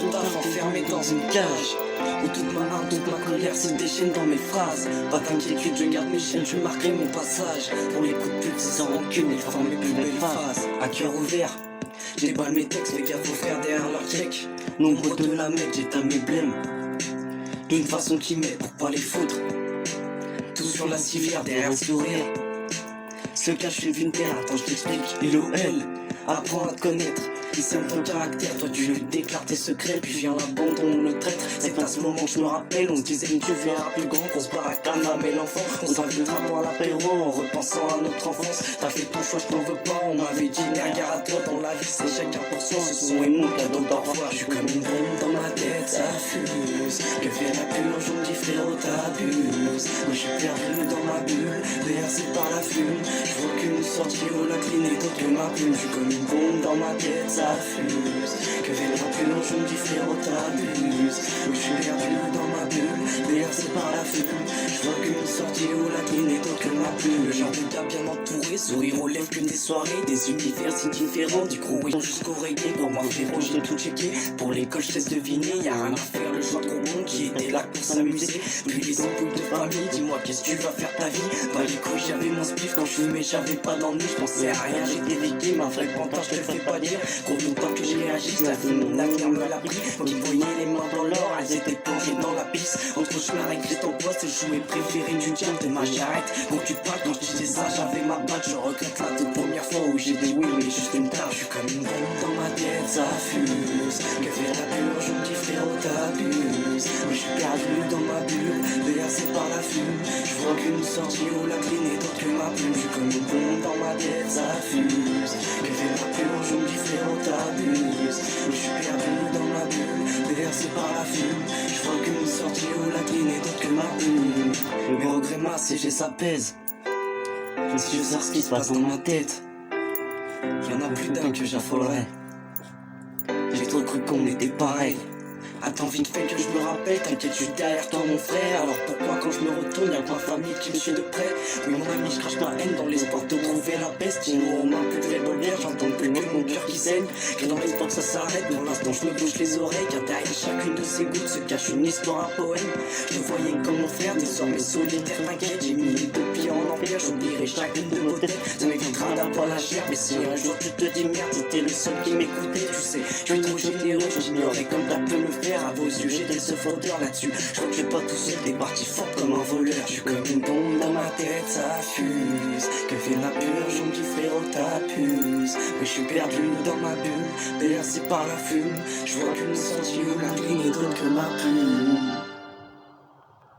je taffe enfermé dans une cage où toute ma haine, toute ma colère se déchaîne dans mes phrases. Pas d'inquiétude, je garde mes chaînes, je marquerai mon passage. Pour les coups de pute, c'est sans rancune, ils forment mes plus belles phases. À cœur ouvert, j'éballe mes textes, les gars faut faire derrière leur check. Nombre de la mettre, j'éteins mes blêmes d'une façon qui m'aide pour pas les foutre. Tout sur la civière, derrière le sourire se cache une vulgaire, attends je t'explique. Il ou elle apprend à te connaître. Il sème ton caractère, toi tu lui déclares tes secrets. Puis vient l'abandon, on le traite. C'est à ce moment que je me rappelle, on se disait que tu verras plus grand, qu'on se barre à Cannes et l'enfant. On s'invite à l'apéro en repensant à notre enfance. T'as fait ton choix, je t'en veux pas, on m'avait dit gare à toi dans la vie, c'est chacun pour soi. Ce son est mon cadeau parfois. Je suis comme une bombe dans ma tête, ça fuse. Que fait la purge, on me dit frérot t'abuses. Moi je suis perdu dans ma bulle, bercé par la fume. Je vois qu'une sortie au lac et d'autres que ma plume. Je suis comme une bombe dans ma tête, ça fuse. Que fait la purge, on me dit frérot t'abuses. Moi je suis perdu dans ma bulle, bercé par la fume. Je vois qu'une sortie au lac et d'autres que ma plume. Le genre de gars bien entouré, sourire aux lèvres, que des soirées, des univers si différents. Du coup oui, jusqu'au reggae, pour moi frérot j'ai tout checké. Pour l'école je laisse deviner, y'a rien à faire, le genre de gros monde qui était là pour s'amuser. Puis les embrouilles de famille, dis-moi qu'est-ce que tu vas faire ta vie. Bah les couilles j'avais mon spliff, quand je fumais j'avais pas d'ennui. Je pensais à rien, j'étais victime, un vrai pantin je te le fais pas dire. Combien de temps que j'ai agi, la vie mon avenir me l'a pris. Qui voyait les mains dans l'or, elles étaient plongées dans la piste. Entre chemin et ton poste, le jouet préféré du diable de ma charrette. Quand tu parles, quand je disais ça, j'avais ma batte. Je regrette la toute première fois où j'ai dit oui, mais juste une tare. Je suis comme une bombe dans ma tête, ça fuse. Que fait la purge, on me dit frérot t'abuses. Mais je suis perdu dans ma bulle, bercé par la fume. Je vois qu'une sortie au lac et d'autres que ma plume. Je suis comme une bombe dans ma tête, ça fuse. Que fait la purge, on me dit frérot t'abuses. Mais je suis perdu dans ma bulle, bercé par la fume. Je vois qu'une sortie au lac et d'autres que ma plume. Mes regrets massés, ça pèse. Si je sais ce qui se passe dans ma tête, y'en a plus d'un que j'affolerais. J'ai trop cru qu'on était pareil. Attends vite fait que je me rappelle, t'inquiète je suis derrière toi mon frère. Alors pourquoi quand je me retourne y'a que ma famille qui me suit de près. Oui mon ami je crache ma haine dans l'espoir de trouver la peste. Sinon aux mains plus de revolver, j'entends plus que mon cœur qui saigne. Que dans l'espoir que ça s'arrête, pour l'instant je me bouche les oreilles. Car derrière chacune de ces gouttes se cache une histoire, un poème. Je voyais comme mon frère, désormais solitaire, t'inquiète. J'ai mis les deux pieds en enfer, j'oublierai chacune de vos têtes. Ça m'évitera d'avoir la chair, mais si un jour tu te dis merde, t'étais le seul qui m'écoutait. Tu sais, je suis trop généreux, j'ignorais comme t'as pu le faire. À vos yeux j'étais ce faudeur là-dessus. Je crois que j'ai pas tout seul, t'es parti fort comme un voleur. Je suis comme une bombe dans ma tête, ça fuse. Que fait la purge, on me dit frérot t'abuses. Mais je suis perdu dans ma bulle, bercé par la fume. Je vois qu'une sortie où la ligne est d'autre que ma plume.